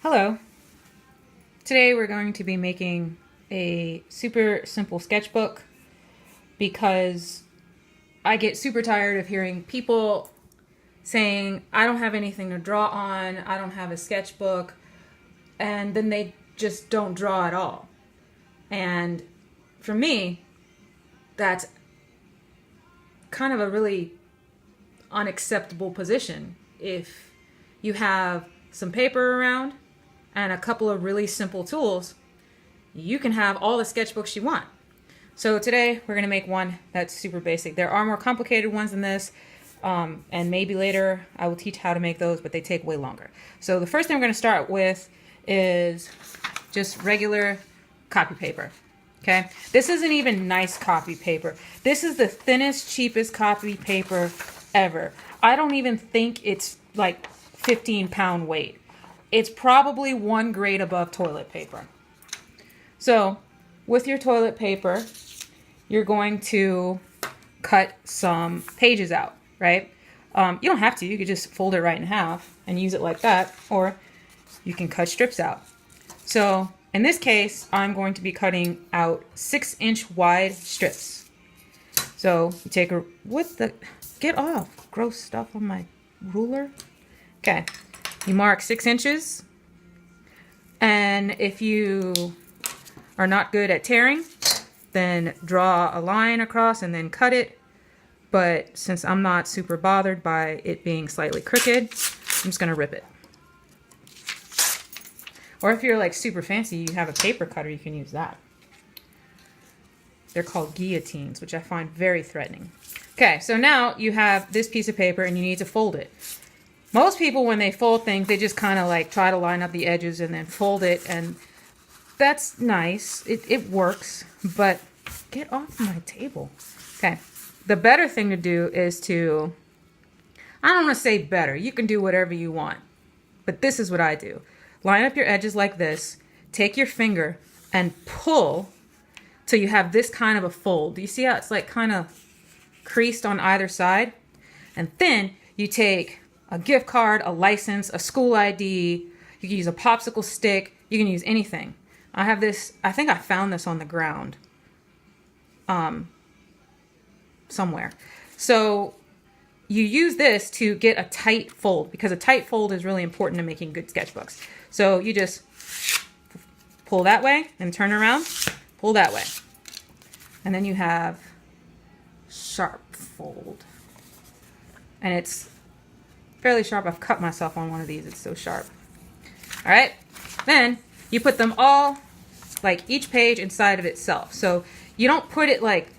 Hello. Today we're going to be making a super simple sketchbook because I get super tired of hearing people saying, I don't have anything to draw on, I don't have a sketchbook, and then they just don't draw at all. And for me, that's kind of a really unacceptable position. If you have some paper around and a couple of really simple tools, you can have all the sketchbooks you want. So today we're going to make one that's super basic. There are more complicated ones than this, and maybe later I will teach how to make those, but they take way longer. So the first thing we're going to start with is just regular copy paper. Okay, this isn't even nice copy paper. This is the thinnest, cheapest copy paper ever. I don't even think it's like 15-pound weight. It's probably one grade above toilet paper. So with your toilet paper, you're going to cut some pages out, right? You don't have to. You could just fold it right in half and use it like that, or you can cut strips out. So in this case, I'm going to be cutting out 6-inch wide strips. So you take a, get off, gross stuff on my ruler. Okay, you mark 6 inches. And if you are not good at tearing, then draw a line across and then cut it. But since I'm not super bothered by it being slightly crooked, I'm just gonna rip it. Or if you're like super fancy, you have a paper cutter, you can use that. They're called guillotines, which I find very threatening. Okay, so now you have this piece of paper and you need to fold it. Most people, when they fold things, they just kind of like try to line up the edges and then fold it, and that's nice. It works, but get off my table. Okay, the better thing to do is to, I don't want to say better, you can do whatever you want, but this is what I do. Line up your edges like this, take your finger and pull till you have this kind of a fold. Do you see how it's like kind of creased on either side? And then you take a gift card, a license, a school ID, you can use a popsicle stick, you can use anything. I have this, I think I found this on the ground somewhere. So you use this to get a tight fold, because a tight fold is really important in making good sketchbooks. So you just pull that way and turn around, pull that way. And then you have sharp fold. And it's fairly sharp. I've cut myself on one of these. It's so sharp. All right. Then you put them all, like each page inside of itself. So you don't put it like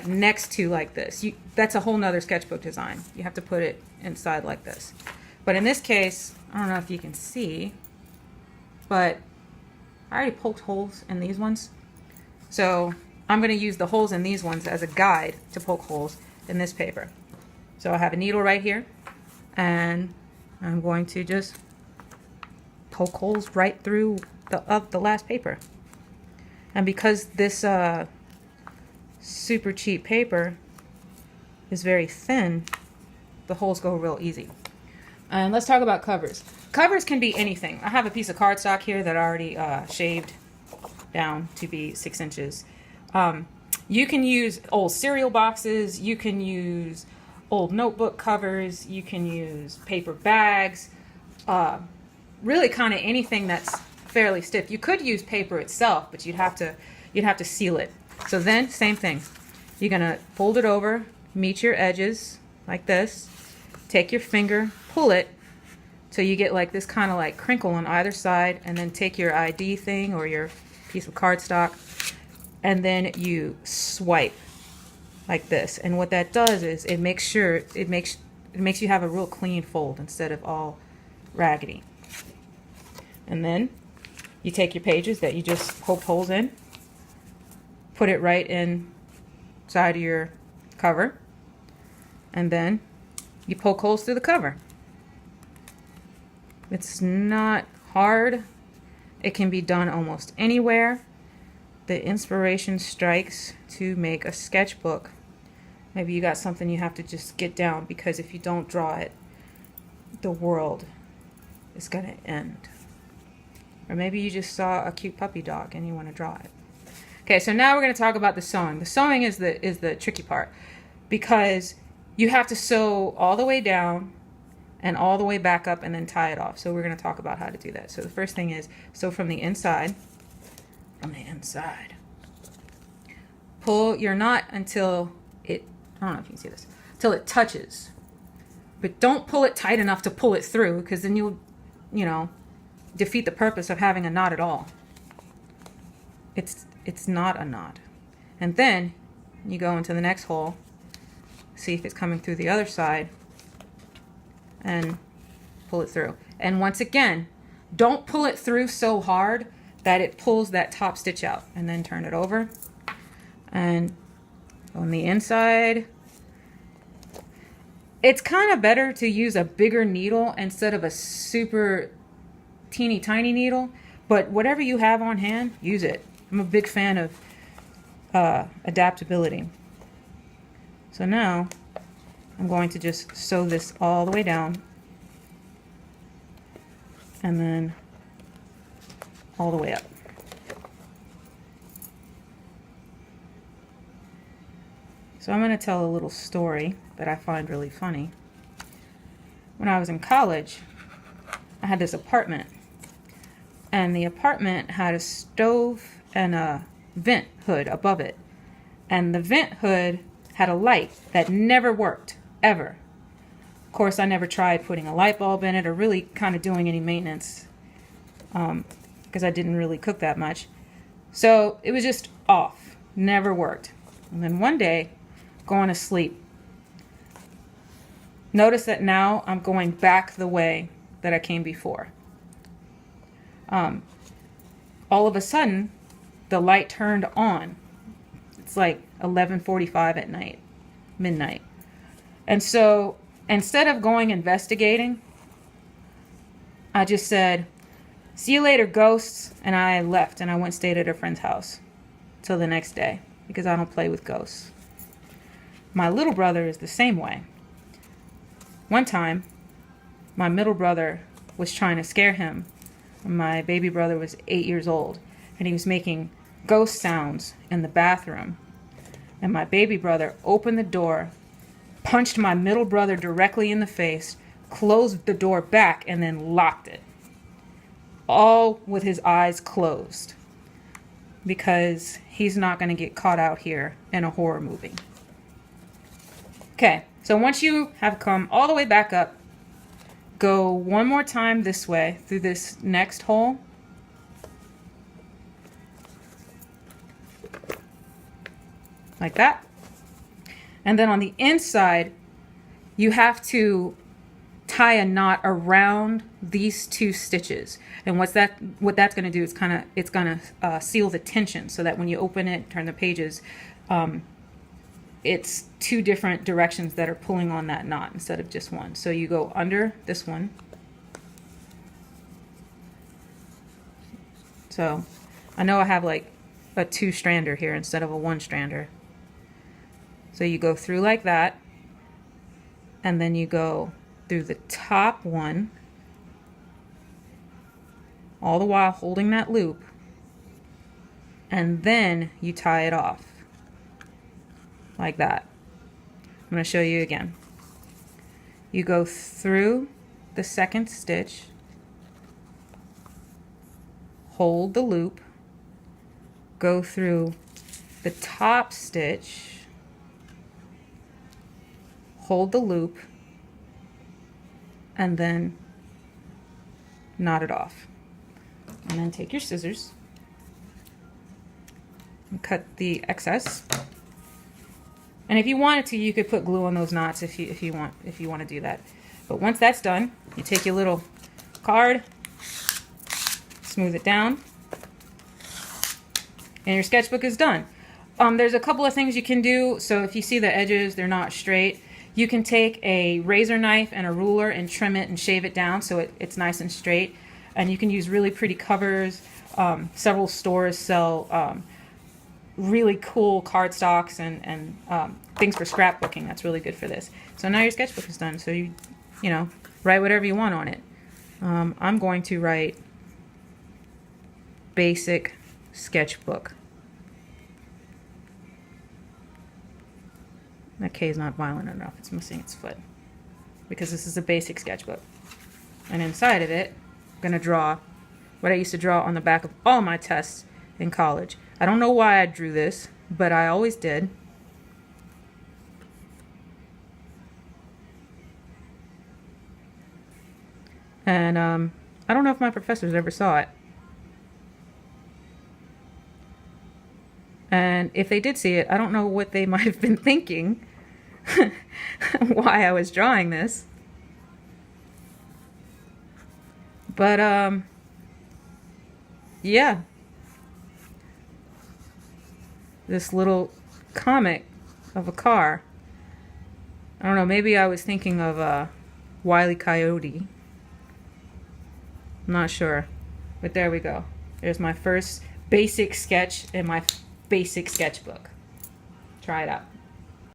next to like this. That's a whole nother sketchbook design. You have to put it inside like this. But in this case, I don't know if you can see, but I already poked holes in these ones. So I'm going to use the holes in these ones as a guide to poke holes in this paper. So I have a needle right here, and I'm going to just poke holes right through the last paper. And because this super cheap paper is very thin, the holes go real easy. And let's talk about covers. Covers can be anything. I have a piece of cardstock here that I already shaved down to be 6 inches. You can use old cereal boxes, you can use old notebook covers, you can use paper bags, really kind of anything that's fairly stiff. You could use paper itself, but you'd have to seal it. So then, same thing. You're gonna fold it over, meet your edges like this, take your finger, pull it till you get like this kind of like crinkle on either side, and then take your ID thing or your piece of cardstock, and then you swipe like this. And what that does is it makes you have a real clean fold instead of all raggedy. And then you take your pages that you just poked holes in, put it right inside of your cover, and then you poke holes through the cover. It's not hard. It can be done almost anywhere. The inspiration strikes to make a sketchbook. Maybe you got something you have to just get down, because if you don't draw it, the world is going to end. Or maybe you just saw a cute puppy dog and you want to draw it. Okay, so now we're going to talk about the sewing. The sewing is the tricky part, because you have to sew all the way down and all the way back up and then tie it off. So we're going to talk about how to do that. So the first thing is sew from the inside. From the inside. Pull your knot until it, I don't know if you can see this, until it touches. But don't pull it tight enough to pull it through, because then you'll, defeat the purpose of having a knot at all. It's not a knot. And then you go into the next hole, see if it's coming through the other side, and pull it through. And once again, don't pull it through so hard that it pulls that top stitch out. And then turn it over. And on the inside, it's kind of better to use a bigger needle instead of a super teeny tiny needle, but whatever you have on hand, use it. I'm a big fan of adaptability. So now I'm going to just sew this all the way down and then all the way up. So I'm going to tell a little story that I find really funny. When I was in college, I had this apartment, and the apartment had a stove and a vent hood above it. And the vent hood had a light that never worked, ever. Of course, I never tried putting a light bulb in it or really kind of doing any maintenance, because I didn't really cook that much. So it was just off, never worked. And then one day, going to sleep, notice that now I'm going back the way that I came before. All of a sudden, the light turned on. It's like 11:45 at night, midnight. And so instead of going investigating, I just said, "See you later, ghosts," and I left, and I went and stayed at a friend's house till the next day, because I don't play with ghosts. My little brother is the same way. One time, my middle brother was trying to scare him. My baby brother was 8 years old, and he was making ghost sounds in the bathroom. And my baby brother opened the door, punched my middle brother directly in the face, closed the door back, and then locked it. All with his eyes closed, because he's not going to get caught out here in a horror movie. Okay, so once you have come all the way back up, go one more time this way through this next hole. Like that. And then on the inside, you have to tie a knot around these two stitches. And what that's going to do is it's going to seal the tension, so that when you open it, turn the pages, it's two different directions that are pulling on that knot instead of just one. So you go under this one. So I know I have like a 2-strander here instead of a 1-strander. So you go through like that, and then you go through the top one, all the while holding that loop, and then you tie it off. Like that. I'm going to show you again. You go through the second stitch, hold the loop, go through the top stitch, hold the loop, and then knot it off. And then take your scissors and cut the excess. And if you wanted to, you could put glue on those knots if you want to do that. But once that's done, you take your little card, smooth it down, and your sketchbook is done. There's a couple of things you can do. So if you see the edges, they're not straight, you can take a razor knife and a ruler and trim it and shave it down so it's nice and straight. And you can use really pretty covers. Several stores sell really cool cardstocks and things for scrapbooking. That's really good for this. So now your sketchbook is done. So you write whatever you want on it. I'm going to write basic sketchbook. That K is not violent enough. It's missing its foot. Because this is a basic sketchbook. And inside of it, I'm going to draw what I used to draw on the back of all my tests in college. I don't know why I drew this, but I always did. And I don't know if my professors ever saw it. And if they did see it, I don't know what they might have been thinking, why I was drawing this. But, yeah. This little comic of a car. I don't know, maybe I was thinking of Wile E. Coyote. I'm not sure. But there we go. There's my first basic sketch in my basic sketchbook. Try it out.